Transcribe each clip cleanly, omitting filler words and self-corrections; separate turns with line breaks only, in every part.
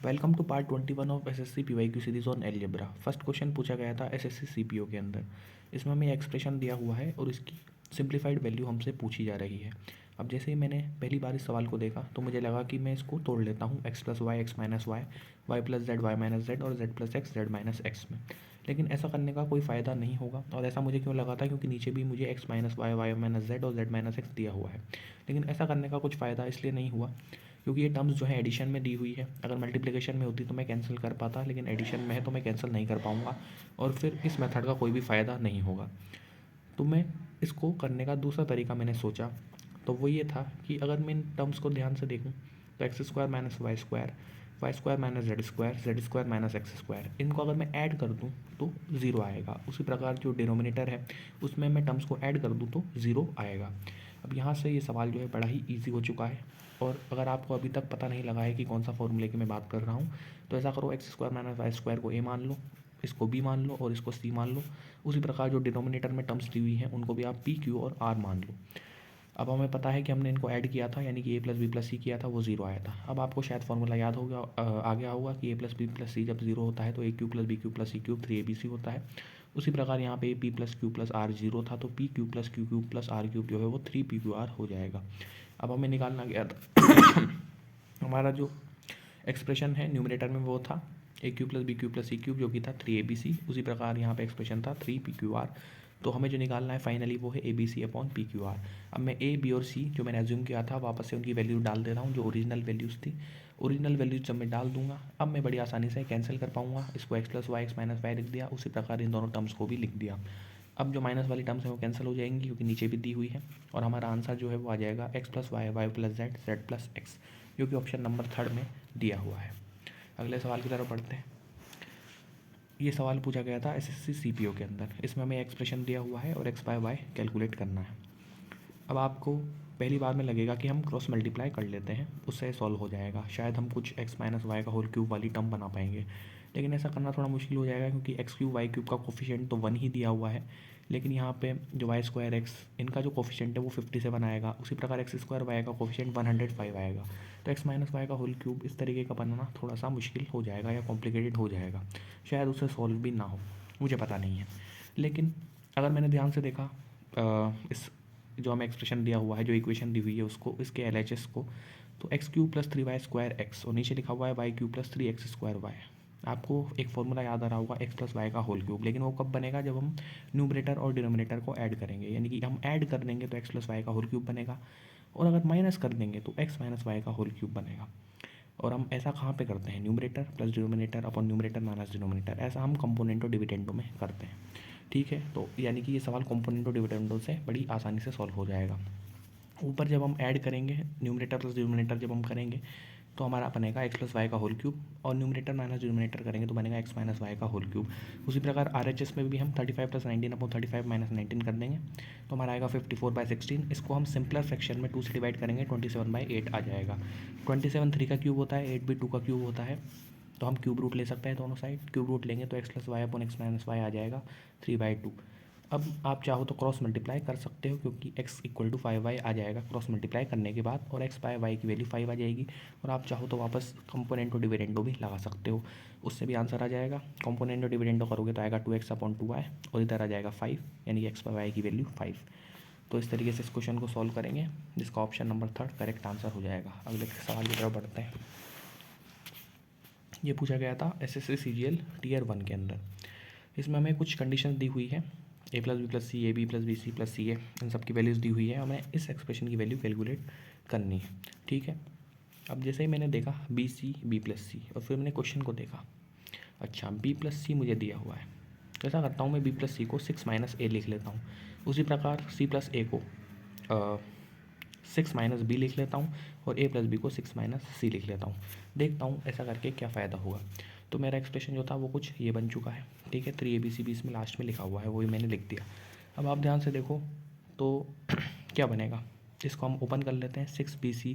Welcome to part 21 of SSC PYQ series on algebra. First question पूछा गया था SSC CPO के अंदर। इसमें हमें एक्सप्रेशन दिया हुआ है और इसकी सिंप्लीफाइड वैल्यू हमसे पूछी जा रही है। अब जैसे ही मैंने पहली बार इस सवाल को देखा तो मुझे लगा कि मैं इसको तोड़ लेता हूँ X plus Y x minus Y, Y plus Z Y minus Z और Z plus X Z minus X में। लेकिन ऐसा करने का कोई फ़ायदा नहीं होगा। और ऐसा मुझे क्यों लगा था, क्योंकि नीचे भी मुझे x minus Y y minus Z और जेड माइनस एक्स दिया हुआ है। लेकिन ऐसा करने का कुछ फ़ायदा इसलिए नहीं हुआ क्योंकि ये टर्म्स जो है एडिशन में दी हुई है। अगर मल्टीप्लिकेशन में होती तो मैं कैंसिल कर पाता, लेकिन एडिशन में है तो मैं कैंसिल नहीं कर पाऊँगा और फिर इस मेथड का कोई भी फ़ायदा नहीं होगा। तो मैं इसको करने का दूसरा तरीका मैंने सोचा, तो वो ये था कि अगर मैं इन टर्म्स को ध्यान से देखूँ तो x square minus y square minus z square minus x square, इनको अगर मैं ऐड कर दूँ तो ज़ीरो आएगा। उसी प्रकार जो डिनोमिनेटर है उसमें मैं टर्म्स को ऐड कर दूँ तो ज़ीरो आएगा। अब यहाँ से ये सवाल जो है बड़ा ही ईजी हो चुका है। और अगर आपको अभी तक पता नहीं लगा है कि कौन सा फॉर्मूले की मैं बात कर रहा हूँ, तो ऐसा करो x square minus y square को ए मान लो, इसको बी मान लो और इसको सी मान लो। उसी प्रकार जो डिनोमिनेटर में टर्म्स दी हुई हैं उनको भी आप पी क्यू और आर मान लो। अब हमें पता है कि हमने इनको ऐड किया था, यानी कि ए प्लस बी प्लस सी किया था, वो ज़ीरो आया था। अब आपको शायद फॉर्मूला याद हो गया, आ गया होगा कि A plus B plus C जब ज़ीरो होता है तो A cube plus B cube plus C cube 3abc होता है। उसी प्रकार यहाँ पे P plus Q plus R zero था तो P cube plus Q cube plus R cube जो है वो 3p/r हो जाएगा। अब हमें निकालना गया था हमारा जो एक्सप्रेशन है न्यूमरेटर में वो था A cube plus B cube plus C cube, जो कि था 3abc। उसी प्रकार यहाँ पे एक्सप्रेशन था 3p/r। तो हमें जो निकालना है फाइनली वो है abc/p/r। अब मैं ए बी और सी जो मैंने एज्यूम किया था वापस से उनकी वैल्यू डाल दे रहा हूँ, जो ओरिजिनल वैल्यूज़ थी। ओरिजिनल वैल्यूज जब मैं डाल दूंगा अब मैं बड़ी आसानी से कैंसिल कर पाऊंगा। इसको x plus Y x minus y लिख दिया, उसी प्रकार इन दोनों टर्म्स को भी लिख दिया। अब जो माइनस वाली टर्म्स है वो कैंसिल हो जाएंगी क्योंकि नीचे भी दी हुई है, और हमारा आंसर जो है वो आ जाएगा x plus y Y plus z z plus x, जो कि ऑप्शन नंबर 3 में दिया हुआ है। अगले सवाल की तरफ बढ़ते हैं। ये सवाल पूछा गया था एसएससी सीपीओ के अंदर। इसमें हमें एक्सप्रेशन दिया हुआ है और एक्स बाय वाई कैलकुलेट करना है। अब आपको पहली बार में लगेगा कि हम क्रॉस मल्टीप्लाई कर लेते हैं, उससे सॉल्व हो जाएगा। शायद हम कुछ एक्स माइनस वाई का होल क्यूब वाली टर्म बना पाएंगे, लेकिन ऐसा करना थोड़ा मुश्किल हो जाएगा क्योंकि एक्स क्यूब वाई क्यूब का कोफिशिएंट तो 1 ही दिया हुआ है। लेकिन यहाँ पे जो वाई स्क्वायर एक्स, इनका जो कोफिशिएंट है वो 57 आएगा। उसी प्रकार एक्स स्क्वायर वाई का कोफिशिएंट 105 आएगा। तो एक्स माइनस वाई का होल क्यूब इस तरीके का बनाना थोड़ा सा मुश्किल हो जाएगा या कॉम्प्लिकेटेड हो जाएगा। शायद उसे सॉल्व भी ना हो, मुझे पता नहीं है। लेकिन अगर मैंने ध्यान से देखा इस जो हमें एक्सप्रेशन दिया हुआ है, जो इक्वेशन दी हुई है उसको, इसके LHS को, तो x cube plus 3y square x और नीचे लिखा हुआ है y cube plus 3x square y. आपको एक फॉर्मूला याद आ रहा होगा एक्स प्लस वाई का होल क्यूब, लेकिन वो कब बनेगा, जब हम न्यूमरेटर और डिनोमिनेटर को ऐड करेंगे। यानी कि हम ऐड कर देंगे तो एक्स प्लस वाई का होल क्यूब बनेगा, और अगर माइनस कर देंगे तो एक्स माइनस वाई का होल क्यूब बनेगा। और हम ऐसा कहाँ पे करते हैं, numerator plus denominator upon numerator minus denominator, ऐसा हम कंपोनेंट और डिविडेंडो में करते हैं। ठीक है, तो यानी कि ये सवाल कंपोनेंट और डिविडेंडो से बड़ी आसानी से सॉल्व हो जाएगा। ऊपर जब हम ऐड करेंगे न्यूमरेटर प्लस डिनोमिनेटर जब हम करेंगे तो हमारा बनेगा एक्स प्लस वाई का होल क्यूब, और न्यूमरेटर माइनस डिनोमिनेटर करेंगे तो बनेगा एक्स माइनस वाई का होल क्यूब। उसी प्रकार RHS में भी हम 35 प्लस 19 अपॉन 35 माइनस 19 कर देंगे तो हमारा आएगा 54/16। इसको हम सिंपलर फ्रैक्शन में 2 से डिवाइड करेंगे, 27/8 आ जाएगा। 27 3 का क्यूब होता है, 8 भी 2 का क्यूब होता है, तो हम क्यूब रूट ले सकते हैं दोनों साइड। क्यूब रूट लेंगे तो X plus Y upon X minus Y आ जाएगा 3/2। अब आप चाहो तो क्रॉस मल्टीप्लाई कर सकते हो क्योंकि x इक्वल टू 5y आ जाएगा क्रॉस मल्टीप्लाई करने के बाद, और x बाय वाई की वैल्यू 5 आ जाएगी। और आप चाहो तो वापस कंपोनेंट और डिविडेंडो भी लगा सकते हो, उससे भी आंसर आ जाएगा। कंपोनेंट और डिविडेंडो करोगे तो आएगा 2x/2y और इधर आ जाएगा 5, यानी कि x बाय वाई की वैल्यू 5। तो इस तरीके से इस क्वेश्चन को सॉल्व करेंगे, जिसका ऑप्शन नंबर 3 करेक्ट आंसर हो जाएगा। अगले सवाल की तरफ बढ़ते हैं। ये पूछा गया था SSC CGL Tier 1 के अंदर। इसमें हमें कुछ कंडीशन दी हुई है, A plus B plus C, A B plus B C plus C A, इन सब की वैल्यूज़ दी हुई है। हमें इस एक्सप्रेशन की वैल्यू कैलकुलेट करनी है। ठीक है, अब जैसे ही मैंने देखा बी सी बी प्लस सी, और फिर मैंने क्वेश्चन को देखा, अच्छा बी प्लस सी मुझे दिया हुआ है, तो ऐसा करता हूँ मैं बी प्लस सी को 6 माइनस ए लिख लेता हूँ। उसी प्रकार सी प्लस ए को 6 माइनस बी लिख लेता हूँ, और ए प्लस बी को 6 माइनस सी लिख लेता हूँ। देखता हूँ ऐसा करके क्या फ़ायदा होगा। तो मेरा एक्सप्रेशन जो था वो कुछ ये बन चुका है। ठीक है, 3abc भी इसमें लास्ट में लिखा हुआ है, वही मैंने लिख दिया। अब आप ध्यान से देखो तो क्या बनेगा, इसको हम ओपन कर लेते हैं। 6bc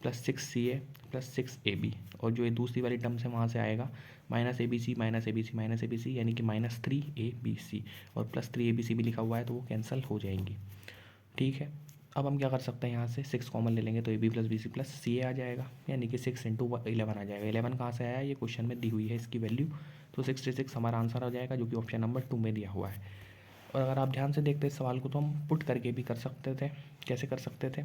plus 6ca plus 6ab, और जो ये दूसरी वाली टर्म से वहाँ से आएगा minus abc minus abc minus abc, यानी कि माइनस 3abc, और प्लस 3abc भी लिखा हुआ है तो वो कैंसिल हो जाएंगी। ठीक है, अब हम क्या कर सकते हैं, यहाँ से 6 कॉमन ले लेंगे तो A B plus B C plus C A आ जाएगा, यानी कि 6 इंटू 11 आ जाएगा। 11 कहाँ से आया, ये क्वेश्चन में दी हुई है इसकी वैल्यू, तो 66 हमारा आंसर आ जाएगा, जो कि ऑप्शन नंबर 2 में दिया हुआ है। और अगर आप ध्यान से देखते इस सवाल को तो हम पुट करके भी कर सकते थे। कैसे कर सकते थे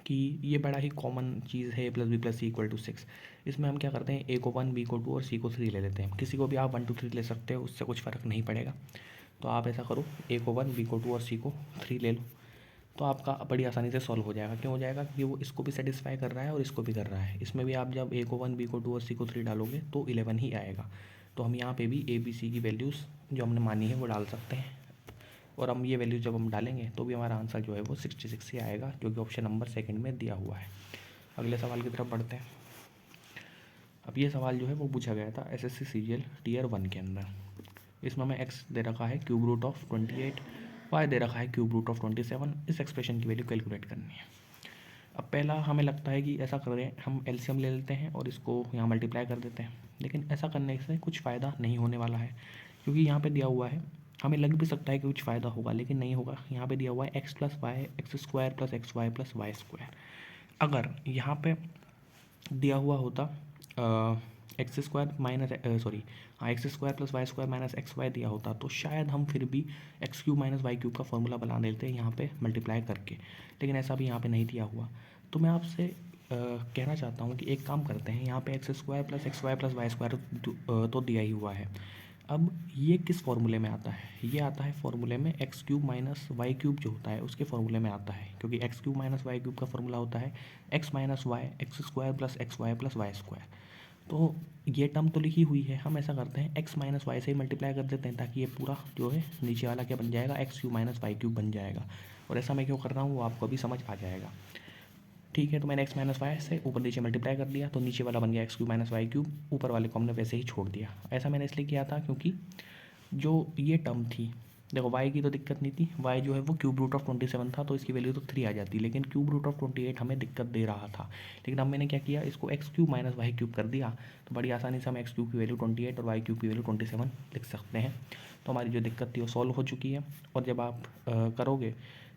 कि ये बड़ा ही कॉमन चीज़ है, A plus B plus C equal to 6। इसमें हम क्या करते हैं, ए को 1, बी को 2 और सी को 3 ले लेते हैं। किसी को भी आप 1 2 3 ले सकते हो, उससे कुछ फ़र्क नहीं पड़ेगा। तो आप ऐसा करो, ए को 1, बी को 2 और सी को 3 ले लो, तो आपका बड़ी आसानी से सॉल्व हो जाएगा। क्यों हो जाएगा, क्योंकि वो इसको भी सेटिस्फाई कर रहा है और इसको भी कर रहा है। इसमें भी आप जब ए को 1, बी को 2 और सी को 3 डालोगे तो 11 ही आएगा। तो हम यहाँ पे भी ए बी सी की वैल्यूज़ जो हमने मानी है वो डाल सकते हैं, और हम ये वैल्यू जब हम डालेंगे तो भी हमारा आंसर जो है वो 66 ही आएगा, जो कि ऑप्शन नंबर 2 में दिया हुआ है। अगले सवाल की तरफ बढ़ते हैं। अब ये सवाल जो है वो पूछा गया था एसएससी सीजीएल टीयर 1 के अंदर। इसमें हमें एक्स दे रखा है क्यूब रूट ऑफ 28, वाई दे रखा है क्यूब रूट ऑफ 27। इस एक्सप्रेशन की वैल्यू कैलकुलेट करनी है। अब पहला हमें लगता है कि ऐसा करें, हम एलसीएम ले लेते हैं और इसको यहाँ मल्टीप्लाई कर देते हैं, लेकिन ऐसा करने से कुछ फ़ायदा नहीं होने वाला है, क्योंकि यहाँ पे दिया हुआ है, हमें लग भी सकता है कि कुछ फ़ायदा होगा लेकिन नहीं होगा। यहाँ पे दिया हुआ है x plus Y x square plus x y plus y square. अगर यहाँ पे दिया हुआ होता एक्स स्क्वायर माइनस सॉरी हाँ x square plus y square minus x y दिया होता, तो शायद हम फिर भी x cube minus y cube का फॉर्मूला बना देते हैं यहाँ पे मल्टीप्लाई करके, लेकिन ऐसा भी यहाँ पे नहीं दिया हुआ। तो मैं आपसे कहना चाहता हूँ कि एक काम करते हैं, यहाँ पे x square plus x y plus y square तो दिया ही हुआ है। अब ये किस फॉर्मूले में आता है, ये आता है फॉर्मूले में x cube minus y cube जो होता है उसके फॉर्मूले में आता है, क्योंकि x cube minus y cube का फॉर्मूला होता है x minus y x square plus x y plus y square. तो ये टर्म तो लिखी हुई है, हम ऐसा करते हैं एक्स माइनस वाई से ही मल्टीप्लाई कर देते हैं, ताकि ये पूरा जो है नीचे वाला क्या बन जाएगा, x cube minus y cube बन जाएगा। और ऐसा मैं क्यों कर रहा हूँ वो आपको अभी समझ आ जाएगा। ठीक है, तो मैंने एक्स माइनस वाई से ऊपर नीचे मल्टीप्लाई कर दिया, तो नीचे वाला बन गया x cube minus y cube, ऊपर वाले को हमने वैसे ही छोड़ दिया। ऐसा मैंने इसलिए किया था क्योंकि जो ये टर्म थी, देखो y की तो दिक्कत नहीं थी, y जो है वो क्यूब रूट ऑफ 27 था, तो इसकी वैल्यू तो 3 आ जाती, लेकिन क्यूब रूट ऑफ 28 हमें दिक्कत दे रहा था। लेकिन अब मैंने क्या किया, इसको x cube minus y cube कर दिया, तो बड़ी आसानी से हम एक्स क्यूब की वैल्यू 28 और वाई क्यूब की वैल्यू 27 लिख सकते हैं। तो हमारी जो दिक्कत थी वो सॉल्व हो चुकी है। और जब आप करोगे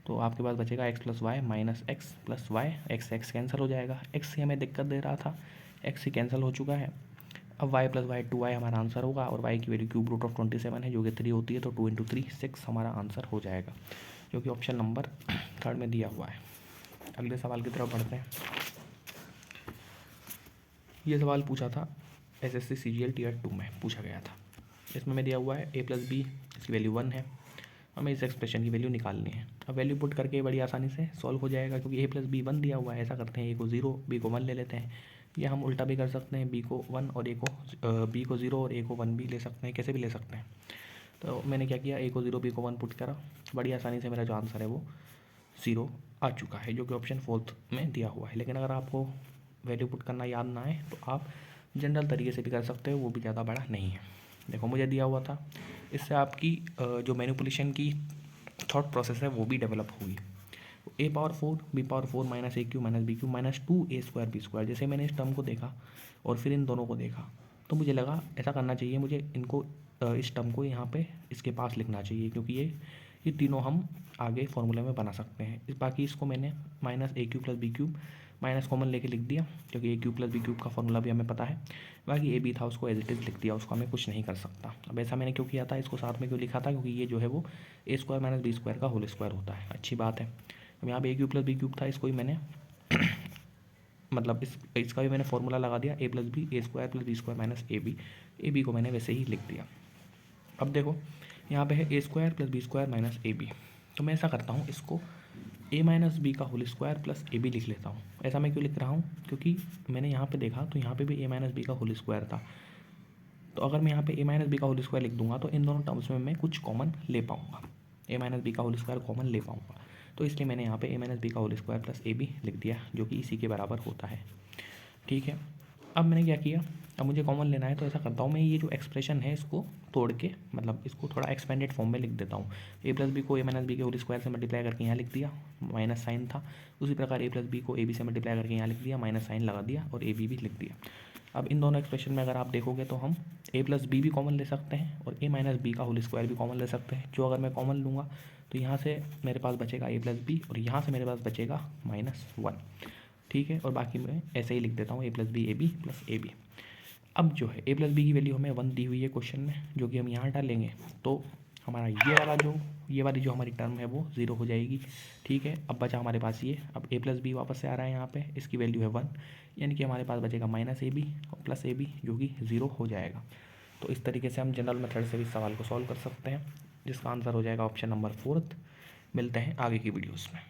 तो आपके पास बचेगा x plus y minus x plus Y, x x cancel हो जाएगा, एक्स से हमें दिक्कत दे रहा था, एक्स ही कैंसिल हो चुका है। अब y प्लस वाई 2y हमारा आंसर होगा, और y की वैल्यू क्यूब रूट ऑफ 27 है जो कि 3 होती है, तो 2 इंटू 3 6 हमारा आंसर हो जाएगा, जो कि ऑप्शन नंबर 3 में दिया हुआ है। अगले सवाल की तरफ बढ़ते हैं। ये सवाल पूछा था एसएससी सीजीएल टीयर 2 में पूछा गया था। इसमें मैं दिया हुआ है a प्लस बी, इसकी वैल्यू 1 है, हमें इस एक्सप्रेशन की वैल्यू निकालनी है। अब वैल्यू पुट करके बड़ी आसानी से सॉल्व हो जाएगा, क्योंकि a प्लस बी 1 दिया हुआ है। ऐसा करते हैं a को 0 b को 1 ले लेते हैं, या हम उल्टा भी कर सकते हैं, b को 1 और b को 0 और a को 1 भी ले सकते हैं, कैसे भी ले सकते हैं। तो मैंने क्या किया, a को 0 b को 1 पुट करा, बड़ी आसानी से मेरा जो आंसर है वो 0 आ चुका है, जो कि ऑप्शन 4 में दिया हुआ है। लेकिन अगर आपको वैल्यू पुट करना याद ना आए तो आप जनरल तरीके से भी कर सकते हो, वो भी ज़्यादा बड़ा नहीं है। देखो मुझे दिया हुआ था, इससे आपकी जो मैनिपुलेशन की थॉट प्रोसेस है वो भी डेवलप होगी। a power 4 b power 4 minus A q minus b q minus 2a square b square. जैसे मैंने इस टर्म को देखा और फिर इन दोनों को देखा, तो मुझे लगा ऐसा करना चाहिए, मुझे इनको इस टर्म को यहाँ पे इसके पास लिखना चाहिए, क्योंकि ये तीनों हम आगे फॉर्मूले में बना सकते हैं। बाकी इसको मैंने माइनस ए cube plus B cube minus common लेके लिख दिया, क्योंकि A cube plus B cube का फॉर्मूला भी हमें पता है। बाकी ए बी था उसको एज इट इज़ लिख दिया, उसको हमें कुछ नहीं कर सकता। अब ऐसा मैंने क्यों किया था, इसको साथ में क्यों लिखा था, क्योंकि ये जो है वो ए स्क्वायर माइनस बी स्क्वायर का होल स्क्वायर होता है। अच्छी बात है। अब यहाँ पे ए क्यूब प्लस बी क्यूब था, इसको ही मैंने मतलब इसका भी मैंने फॉर्मूला लगा दिया, A plus B A square plus B square minus A B को मैंने वैसे ही लिख दिया। अब देखो यहाँ पे है A square plus B square minus A B, तो मैं ऐसा करता हूँ, इसको ए माइनस बी का whole square plus A B लिख लेता हूँ। ऐसा मैं क्यों लिख रहा हूँ, क्योंकि मैंने यहाँ पे देखा तो यहाँ पे भी ए माइनस बी का होल स्क्वायर था, तो अगर मैं यहाँ पे ए माइनस बी का होल स्क्वायर लिख दूंगा तो इन दोनों टर्म्स में मैं कुछ कॉमन ले पाऊँगा, ए माइनस बी का होल स्क्वायर कॉमन ले पाऊँगा। तो इसलिए मैंने यहाँ पे ए माइनस बी का whole square plus A B लिख दिया, जो कि इसी के बराबर होता है। ठीक है, अब मैंने क्या किया, अब मुझे कॉमन लेना है, तो ऐसा करता हूँ मैं, ये जो एक्सप्रेशन है इसको तोड़ के, मतलब इसको थोड़ा एक्सपेंडेड फॉर्म में लिख देता हूँ। ए प्लस बी को ए माइनस बी के होल स्क्वायर से मल्टीप्लाई करके यहाँ लिख दिया, माइनस साइन था। उसी प्रकार ए प्लस बी को ए बी से मल्टीप्लाई करके यहाँ लिख दिया, माइनस साइन लगा दिया और ए बी भी लिख दिया। अब इन दोनों एक्सप्रेशन में अगर आप देखोगे तो हम ए प्लस बी भी कॉमन ले सकते हैं और ए माइनस बी का होल स्क्वायर भी कॉमन ले सकते हैं। जो अगर मैं कॉमन लूँगा तो यहाँ से मेरे पास बचेगा ए प्लस बी और यहाँ से मेरे पास बचेगा -1, ठीक है। और बाकी मैं ऐसे ही लिख देता हूँ A plus B A B plus A B. अब जो है ए प्लस बी की वैल्यू हमें 1 दी हुई है क्वेश्चन में, जो कि हम यहाँ डालेंगे तो हमारा ये वाली जो हमारी टर्म है वो 0 हो जाएगी, ठीक है। अब बचा हमारे पास ये, अब ए प्लस बी वापस से आ रहा है यहाँ पे, इसकी वैल्यू है 1, यानी कि हमारे पास बचेगा -ab और प्लस ab जो कि 0 हो जाएगा। तो इस तरीके से हम जनरल मेथड से भी सवाल को सॉल्व कर सकते हैं, जिसका आंसर हो जाएगा ऑप्शन नंबर 4। मिलते हैं आगे की वीडियोज़ में।